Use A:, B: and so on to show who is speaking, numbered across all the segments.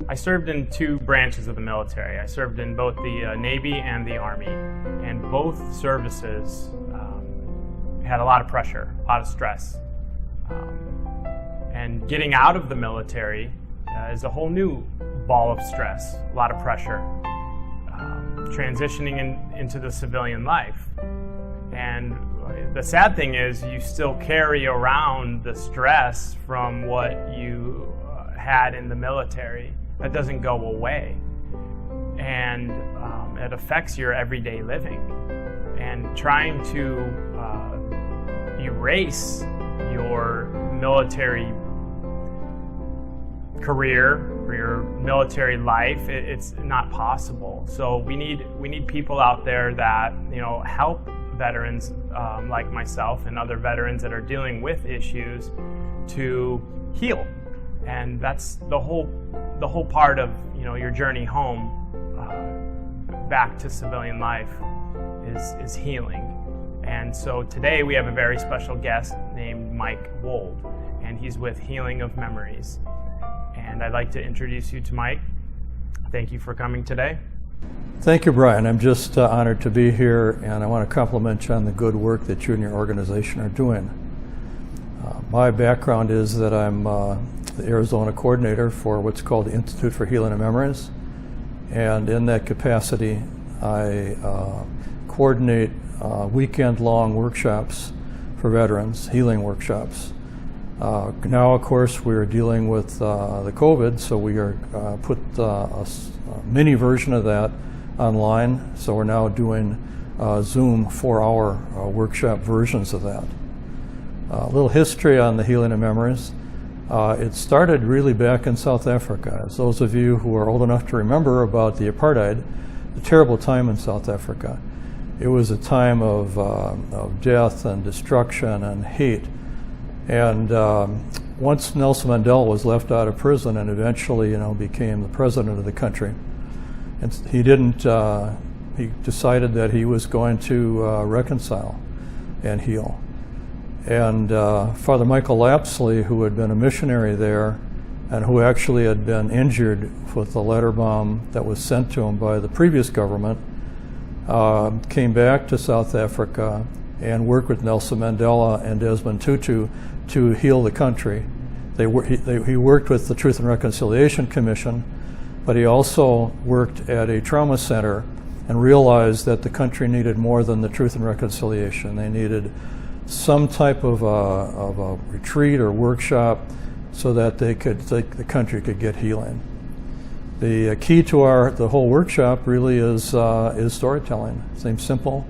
A: I served in two branches of the military. I served in both the Navy and the Army, and both services had a lot of pressure, a lot of stress. And getting out of the military is a whole new ball of stress, a lot of pressure. Transitioning into the civilian life. And the sad thing is you still carry around the stress from what you had in the military. That doesn't go away. And it affects your everyday living. And trying to erase your military career or your military life, it's not possible. So we need people out there that help veterans like myself and other veterans that are dealing with issues to heal. And that's the whole part of your journey home back to civilian life is healing. And so today we have a very special guest named Mike Wold, and he's with Healing of Memories. And I'd like to introduce you to Mike. Thank you for coming today.
B: Thank you, Brian. I'm just honored to be here, and I want to compliment you on the good work that you and your organization are doing. My background is that I'm the Arizona coordinator for what's called the Institute for Healing of Memories, and in that capacity I coordinate weekend-long workshops for veterans, healing workshops. Now, of course, we're dealing with the COVID, so we are put a mini version of that online. So we're now doing Zoom 4-hour workshop versions of that. A little history on the Healing of Memories. It started really back in South Africa. As those of you who are old enough to remember about the apartheid, a terrible time in South Africa. It was a time of death and destruction and hate. And once Nelson Mandela was left out of prison and eventually, became the president of the country, and he decided that he was going to reconcile and heal. And Father Michael Lapsley, who had been a missionary there and who actually had been injured with the letter bomb that was sent to him by the previous government, came back to South Africa and worked with Nelson Mandela and Desmond Tutu to heal the country. He worked with the Truth and Reconciliation Commission, but he also worked at a trauma center and realized that the country needed more than the Truth and Reconciliation. They needed some type of a retreat or workshop so that the country could get healing. The key to the whole workshop really is storytelling. Seems simple,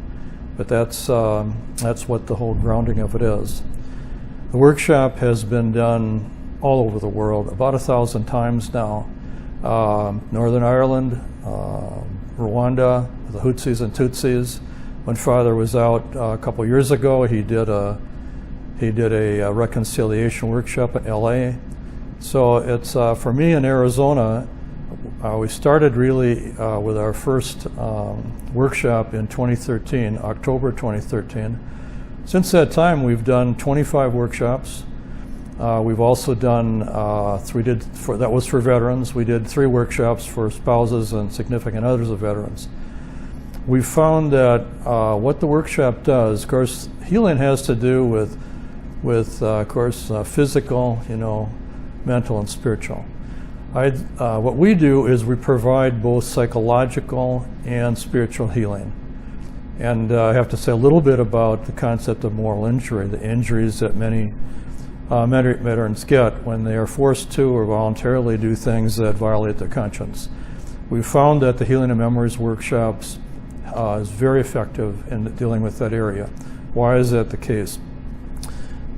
B: but that's what the whole grounding of it is. The workshop has been done all over the world, about 1,000 times now. Northern Ireland, Rwanda, the Hutsis and Tutsis. When Father was out a couple years ago, he did a reconciliation workshop in LA. So it's for me in Arizona. We started really with our first workshop in 2013, October 2013. Since that time, we've done 25 workshops. We've also done, that was for veterans. We did 3 workshops for spouses and significant others of veterans. We found that what the workshop does, of course, healing has to do with of course, physical, mental and spiritual. What we do is we provide both psychological and spiritual healing. And I have to say a little bit about the concept of moral injury, the injuries that many veterans get when they are forced to or voluntarily do things that violate their conscience. We've found that the Healing of Memories workshops is very effective in dealing with that area. Why is that the case?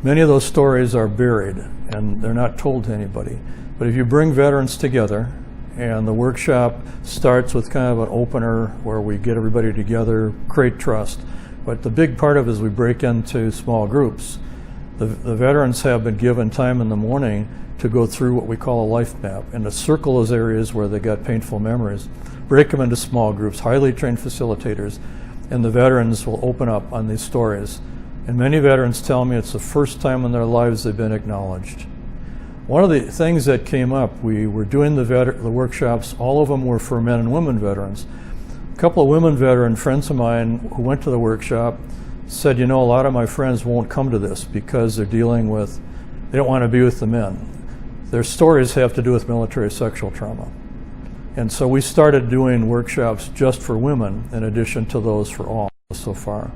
B: Many of those stories are buried and they're not told to anybody. But if you bring veterans together, and the workshop starts with kind of an opener where we get everybody together, create trust. But the big part of it is we break into small groups. The veterans have been given time in the morning to go through what we call a life map and to circle those areas where they got painful memories, break them into small groups, highly trained facilitators, and the veterans will open up on these stories. And many veterans tell me it's the first time in their lives they've been acknowledged. one of the things that came up, we were doing the workshops, all of them were for men and women veterans. A couple of women veteran friends of mine who went to the workshop said, a lot of my friends won't come to this because they're dealing with, they don't want to be with the men. Their stories have to do with military sexual trauma. And so we started doing workshops just for women in addition to those for all so far.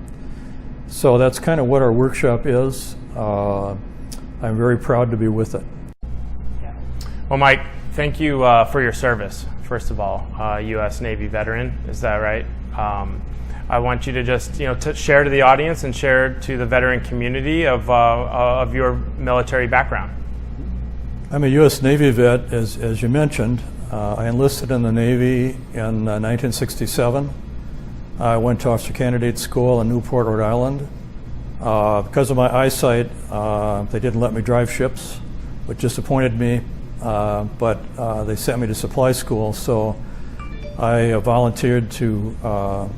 B: So that's kind of what our workshop is. I'm very proud to be with it.
A: Well, Mike, thank you for your service, first of all, U.S. Navy veteran, is that right? I want you to just, to share to the audience and share to the veteran community of your military background.
B: I'm a U.S. Navy vet, as you mentioned. I enlisted in the Navy in 1967. I went to officer candidate school in Newport, Rhode Island. Because of my eyesight, they didn't let me drive ships, which disappointed me. But they sent me to supply school, so I volunteered to go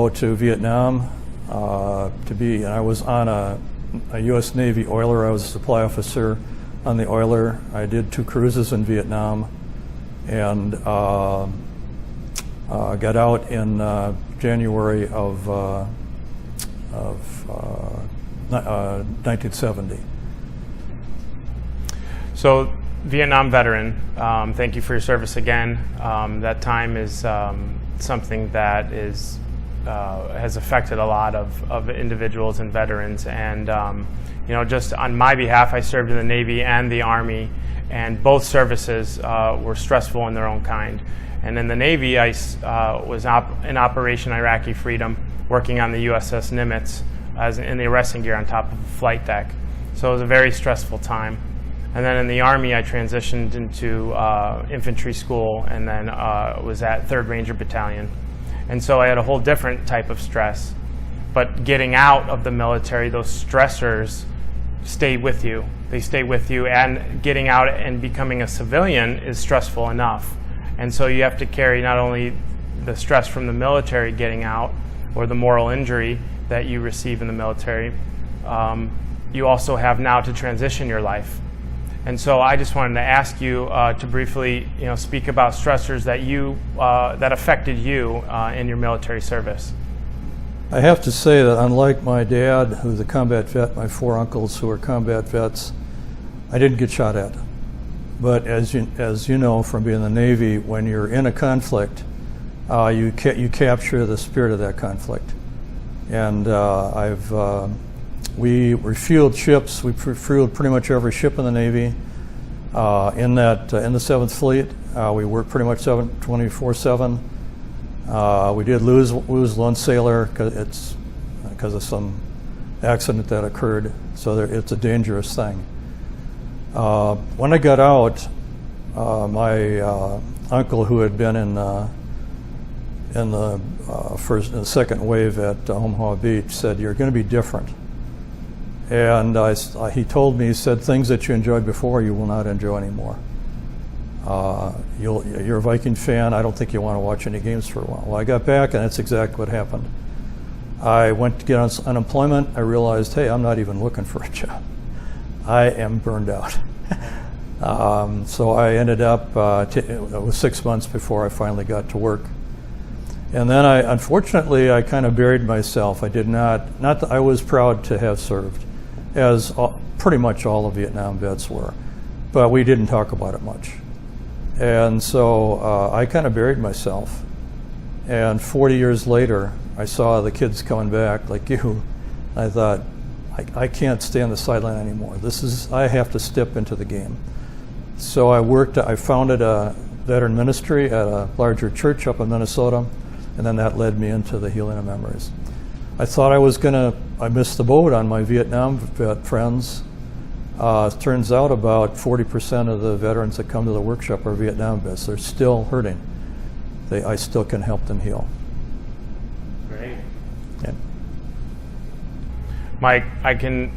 B: to Vietnam and I was on a U.S. Navy oiler. I was a supply officer on the oiler. I did 2 cruises in Vietnam, and got out in January of 1970.
A: So, Vietnam veteran, thank you for your service again. That time is something that has affected a lot of individuals and veterans. And just on my behalf, I served in the Navy and the Army, and both services were stressful in their own kind. And in the Navy, I was in Operation Iraqi Freedom, working on the USS Nimitz in the arresting gear on top of the flight deck. So it was a very stressful time. And then in the Army, I transitioned into infantry school, and then was at 3rd Ranger Battalion. And so I had a whole different type of stress. But getting out of the military, those stressors stay with you. They stay with you, and getting out and becoming a civilian is stressful enough. And so you have to carry not only the stress from the military getting out, or the moral injury that you receive in the military, you also have now to transition your life. And so I just wanted to ask you to briefly, speak about stressors that affected you in your military service.
B: I have to say that unlike my dad, who's a combat vet, my 4 uncles who are combat vets, I didn't get shot at. But as you know from being in the Navy, when you're in a conflict, you capture the spirit of that conflict. And we refueled ships. We refueled pretty much every ship in the Navy. In the 7th Fleet, we worked pretty much 24/7. We did lose one sailor because of some accident that occurred. So it's a dangerous thing. When I got out, my uncle, who had been in the second wave at Omaha Beach, said, "You're going to be different." And he told me, he said, "Things that you enjoyed before, you will not enjoy anymore. You're a Viking fan. I don't think you want to watch any games for a while." Well, I got back, and that's exactly what happened. I went to get on unemployment. I realized, hey, I'm not even looking for a job. I am burned out. So I ended up, it was 6 months before I finally got to work. And then unfortunately, I kind of buried myself. I did not that I was proud to have served, as pretty much all the Vietnam vets were, but we didn't talk about it much. And so I kind of buried myself. And 40 years later, I saw the kids coming back like you. I thought, I can't stay on the sideline anymore. I have to step into the game. So I founded a veteran ministry at a larger church up in Minnesota, and then that led me into the Healing of Memories. I thought I missed the boat on my Vietnam vet friends. It turns out about 40% of the veterans that come to the workshop are Vietnam vets. They're still hurting. I still can help them heal.
A: Great.
B: Yeah.
A: Mike, I can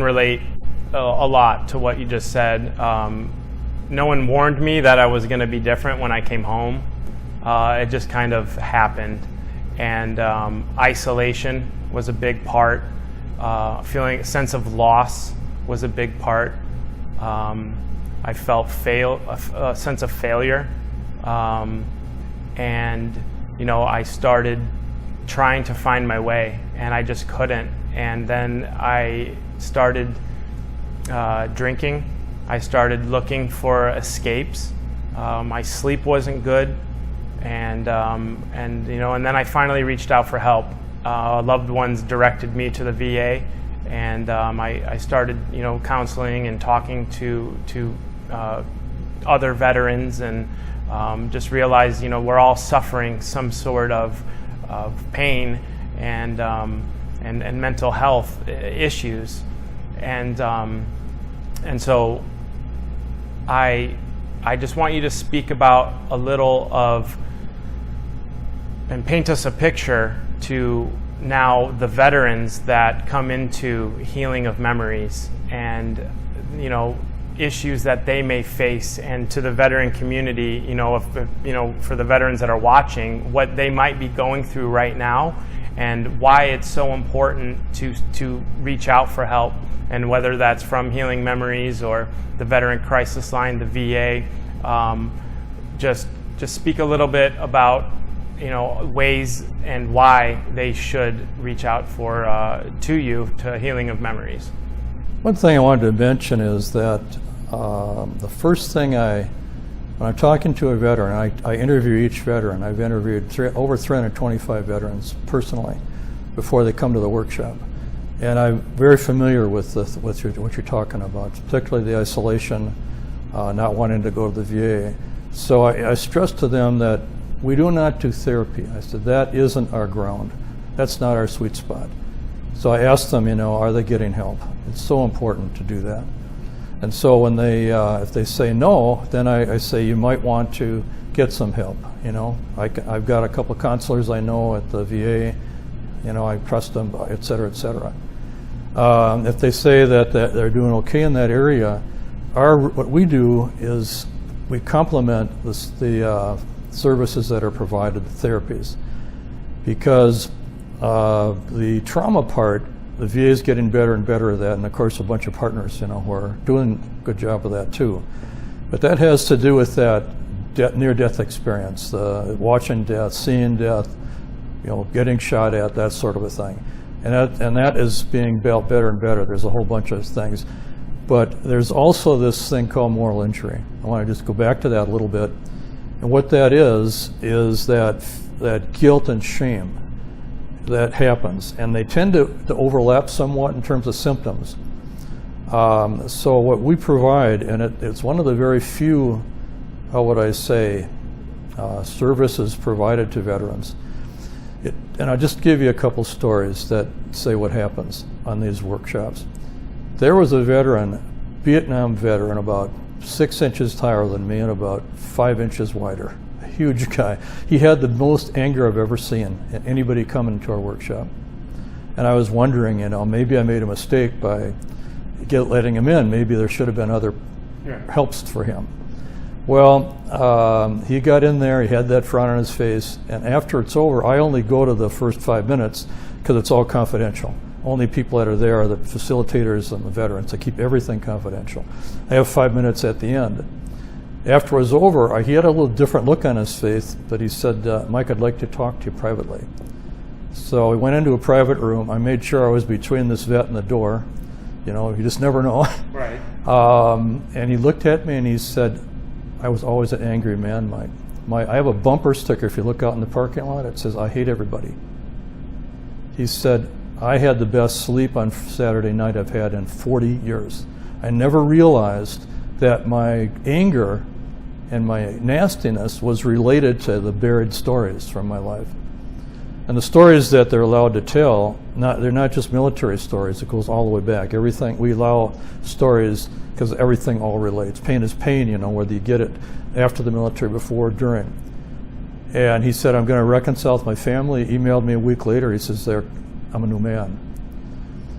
A: relate a lot to what you just said. No one warned me that I was going to be different when I came home. It just kind of happened. And isolation was a big part. Feeling a sense of loss was a big part. I felt a sense of failure, and I started trying to find my way, and I just couldn't. And then I started drinking. I started looking for escapes. My sleep wasn't good, and then I finally reached out for help. Loved ones directed me to the VA, and I started counseling and talking to other veterans, and just realized we're all suffering some sort of pain and mental health issues, and so I just want you to speak about a little of and paint us a picture to now the veterans that come into Healing of Memories, and issues that they may face, and to the veteran community, for the veterans that are watching, what they might be going through right now, and why it's so important to reach out for help, and whether that's from Healing Memories or the Veteran Crisis Line, the VA. Just speak a little bit about ways and why they should reach out to Healing of Memories.
B: One thing I wanted to mention is that the first thing when I'm talking to a veteran, I interview each veteran. I've interviewed over 325 veterans personally before they come to the workshop. And I'm very familiar with what you're talking about, particularly the isolation, not wanting to go to the VA. So I stress to them that we do not do therapy. I said, that isn't our ground. That's not our sweet spot. So I asked them, are they getting help? It's so important to do that. And so when if they say no, then I say you might want to get some help. I've got a couple of counselors I know at the VA. I trust them, et cetera, et cetera. If they say that they're doing okay in that area, what we do is we complement the services that are provided, the therapies, because the trauma part, the VA is getting better and better at that, and of course a bunch of partners, who are doing a good job of that too. But that has to do with that near-death experience, watching death, seeing death, getting shot at, that sort of a thing. And that is being built better and better. There's a whole bunch of things. But there's also this thing called moral injury. I want to just go back to that a little bit. And what that is that guilt and shame that happens. And they tend to overlap somewhat in terms of symptoms. So what we provide, and it's one of the very few, how would I say, services provided to veterans. And I'll just give you a couple stories that say what happens on these workshops. There was a veteran, Vietnam veteran, about 6 inches taller than me and about 5 inches wider. A huge guy. He had the most anger I've ever seen in anybody coming to our workshop. And I was wondering, maybe I made a mistake by letting him in. Maybe there should have been other helps for him. Well, he got in there, he had that frown on his face, and after it's over, I only go to the first 5 minutes because it's all confidential. Only people that are there are the facilitators and the veterans. I keep everything confidential. I have 5 minutes at the end. After it was over, he had a little different look on his face, but he said, Mike, I'd like to talk to you privately. So we went into a private room. I made sure I was between this vet and the door. You just never know.
A: Right.
B: And he looked at me and he said, I was always an angry man, Mike. I have a bumper sticker, if you look out in the parking lot, it says, I hate everybody. He said, I had the best sleep on Saturday night I've had in 40 years. I never realized that my anger and my nastiness was related to the buried stories from my life. And the stories that they're allowed to tell, they're not just military stories, it goes all the way back. Everything, we allow stories because everything all relates. Pain is pain, whether you get it after the military, before, or during. And he said, I'm going to reconcile with my family. He emailed me a week later. He says, I'm a new man.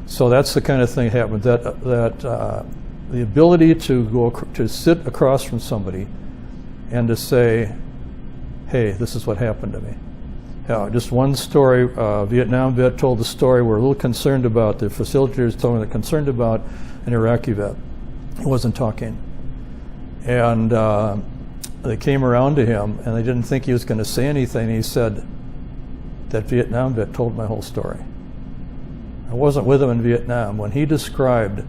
B: So that's the kind of thing that happened, that the ability to sit across from somebody and to say, hey, this is what happened to me. Just one story, Vietnam vet told the story we're a little concerned about, the facilitators told me they're concerned about an Iraqi vet. He wasn't talking. And they came around to him, and they didn't think he was going to say anything. He said, "That Vietnam vet told my whole story. I wasn't with him in Vietnam. When he described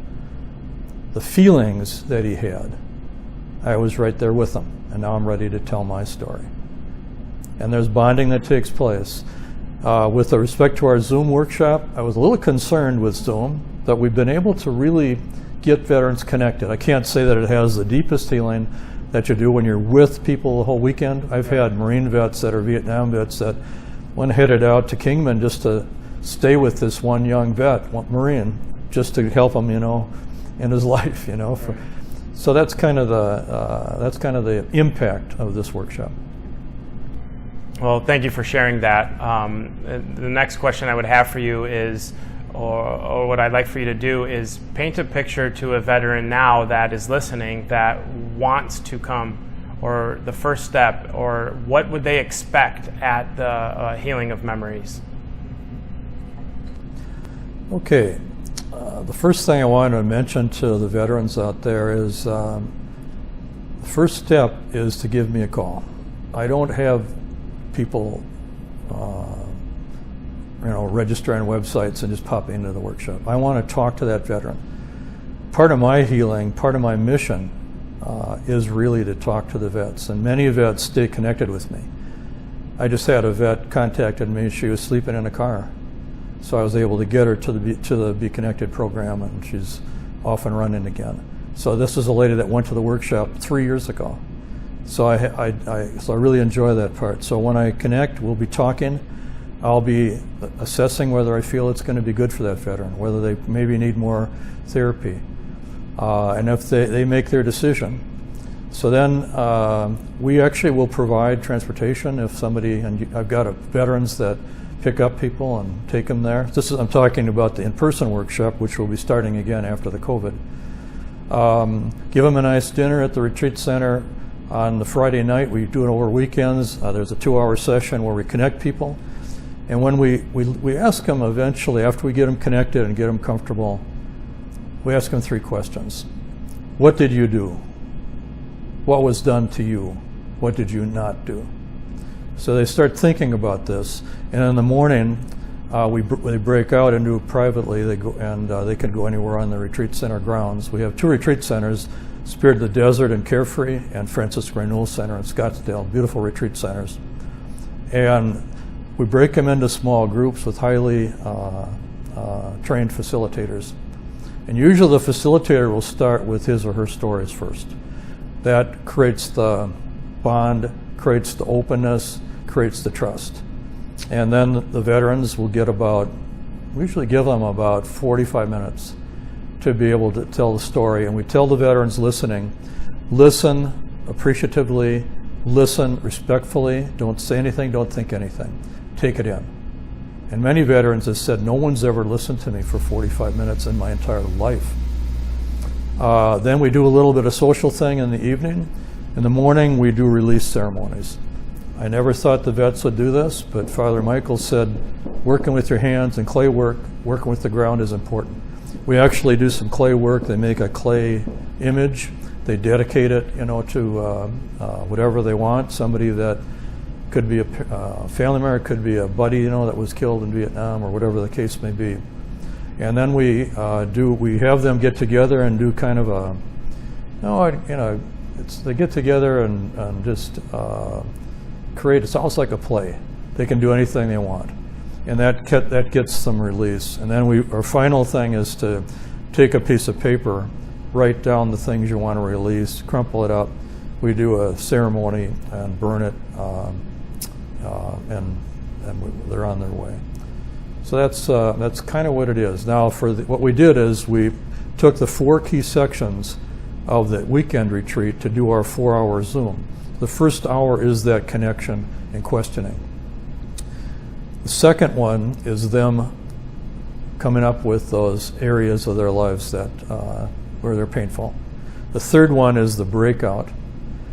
B: the feelings that he had, I was right there with him, and now I'm ready to tell my story." And there's bonding that takes place. With respect to our Zoom workshop, I was a little concerned with Zoom, that we've been able to really get veterans connected. I can't say that it has the deepest healing that you do when you're with people the whole weekend. I've had Marine vets that are Vietnam vets that went headed out to Kingman just to stay with this one young vet, one Marine, just to help him, in his life, So that's kind of the impact of this workshop.
A: Well, thank you for sharing that. The next question I would have for you is, or what I'd like for you to do is paint a picture to a veteran now that is listening that wants to come, or the first step, or what would they expect at the healing of memories?
B: Okay. The first thing I want to mention to the veterans out there is the first step is to give me a call. I don't have people register on websites and just pop into the workshop. I want to talk to that veteran. Part of my healing, part of my mission is really to talk to the vets, and many vets stay connected with me. I just had a vet contacted me. She was sleeping in a car, so I was able to get her to the Be Connected program, and she's off and running again. So this is a lady that went to the workshop 3 years ago. So I really enjoy that part. So when I connect, we'll be talking. I'll be assessing whether I feel it's going to be good for that veteran, whether they maybe need more therapy, and if they make their decision. So then we actually will provide transportation if somebody, and I've got veterans that pick up people and take them there. I'm talking about the in-person workshop, which will be starting again after the COVID. Give them a nice dinner at the retreat center on the Friday night. We do it over weekends. There's a 2-hour session where we connect people. And when we ask them eventually, after we get them connected and get them comfortable, we ask them 3 questions. What did you do? What was done to you? What did you not do? So they start thinking about this. And in the morning, they break out and do it privately. They can go anywhere on the retreat center grounds. We have 2 retreat centers, Spirit of the Desert and Carefree, and Francis Renewal Center in Scottsdale, beautiful retreat centers. And we break them into small groups with highly trained facilitators. And usually the facilitator will start with his or her stories first. That creates the bond, creates the openness, creates the trust. And then the veterans will get we usually give them about 45 minutes to be able to tell the story. And we tell the veterans listening, listen appreciatively, listen respectfully, don't say anything, don't think anything. Take it in. And many veterans have said, no one's ever listened to me for 45 minutes in my entire life. Then we do a little bit of social thing in the evening. In the morning, we do release ceremonies. I never thought the vets would do this, but Father Michael said, working with your hands and clay work, working with the ground is important. We actually do some clay work. They make a clay image. They dedicate it, to whatever they want. Somebody that could be a family member, could be a buddy, that was killed in Vietnam, or whatever the case may be. And then we have them get together and do kind of they get together and just create. It's almost like a play. They can do anything they want, and that gets some release. And then our final thing is to take a piece of paper, write down the things you want to release, crumple it up. We do a ceremony and burn it, and they're on their way. So that's kind of what it is. Now, what we did is we took the 4 key sections of the weekend retreat to do our 4-hour Zoom. The first hour is that connection and questioning. The second one is them coming up with those areas of their lives that where they're painful. The third one is the breakout.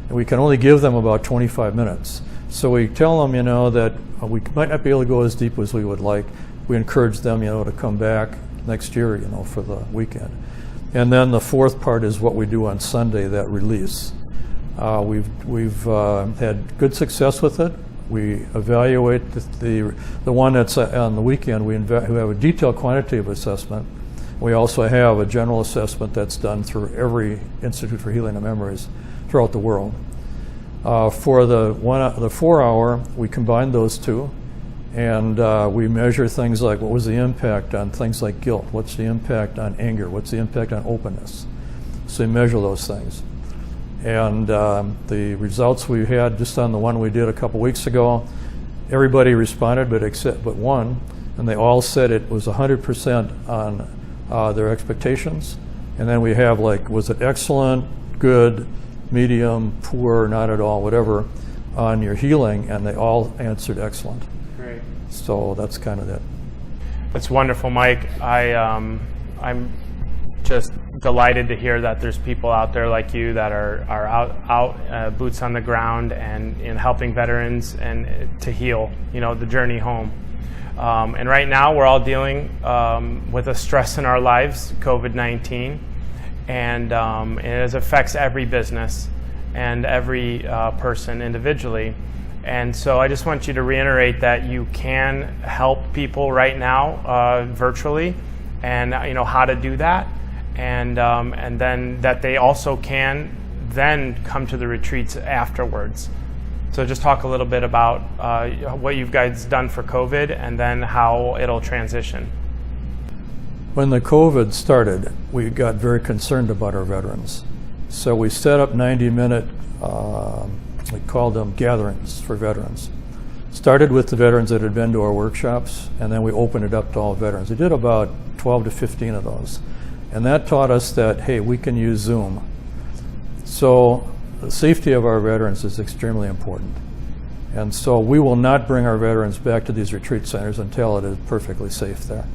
B: And we can only give them about 25 minutes. So we tell them, that we might not be able to go as deep as we would like. We encourage them, to come back next year, for the weekend. And then the fourth part is what we do on Sunday, that release. We've had good success with it. We evaluate the one that's on the weekend. We have a detailed quantitative assessment. We also have a general assessment that's done through every Institute for Healing and Memories throughout the world. For the 4 hour, we combine those two, and we measure things like what was the impact on things like guilt, what's the impact on anger, what's the impact on openness. So we measure those things. And the results we had just on the one we did a couple weeks ago, everybody responded but one, and they all said it was 100% on their expectations. And then we have like, was it excellent, good, medium, poor, not at all, whatever, on your healing, and they all answered excellent.
A: Great.
B: So that's kind of it.
A: That's wonderful, Mike. I'm just delighted to hear that there's people out there like you that are out boots on the ground and helping veterans and to heal, the journey home. And right now we're all dealing with a stress in our lives, COVID-19, and it affects every business and every person individually. And so I just want you to reiterate that you can help people right now virtually, and how to do that. And then that they also can then come to the retreats afterwards. So just talk a little bit about what you guys done for COVID and then how it'll transition.
B: When the COVID started, we got very concerned about our veterans. So we set up 90-minute, we called them gatherings for veterans. Started with the veterans that had been to our workshops, and then we opened it up to all veterans. We did about 12 to 15 of those. And that taught us that, hey, we can use Zoom. So the safety of our veterans is extremely important. And so we will not bring our veterans back to these retreat centers until it is perfectly safe there.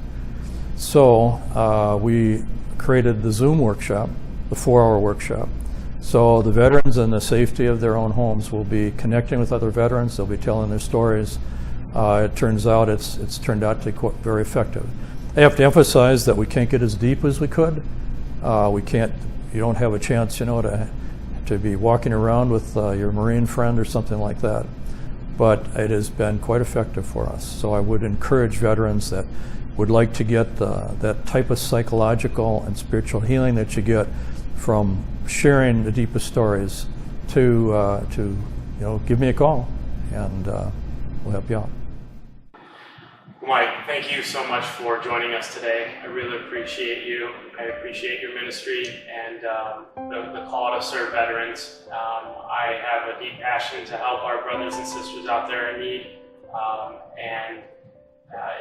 B: So we created the Zoom workshop, the 4-hour workshop. So the veterans in the safety of their own homes will be connecting with other veterans. They'll be telling their stories. It turns out it's turned out to be very effective. I have to emphasize that we can't get as deep as we could. You don't have a chance, to be walking around with your Marine friend or something like that. But it has been quite effective for us. So I would encourage veterans that would like to get that type of psychological and spiritual healing that you get from sharing the deepest stories to give me a call, and we'll help you out.
A: Mike, thank you so much for joining us today. I really appreciate you. I appreciate your ministry and the call to serve veterans. I have a deep passion to help our brothers and sisters out there in need.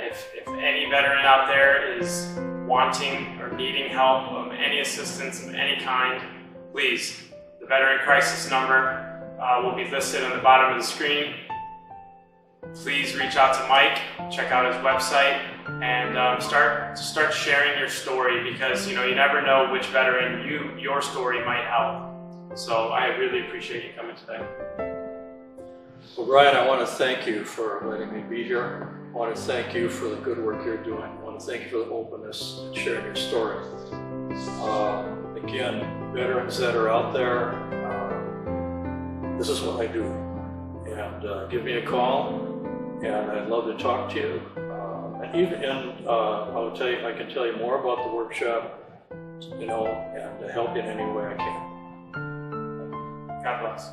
A: If any veteran out there is wanting or needing help of any assistance of any kind, please, the Veteran Crisis number will be listed on the bottom of the screen. Please reach out to Mike, check out his website, and start sharing your story, because you never know which veteran your story might help. So I really appreciate you coming today.
B: Well, Brian, I want to thank you for letting me be here. I want to thank you for the good work you're doing. I want to thank you for the openness and sharing your story. Again, veterans that are out there, this is what I do. And give me a call, and I'd love to talk to you. I can tell you more about the workshop, and help you in any way I can.
A: God bless.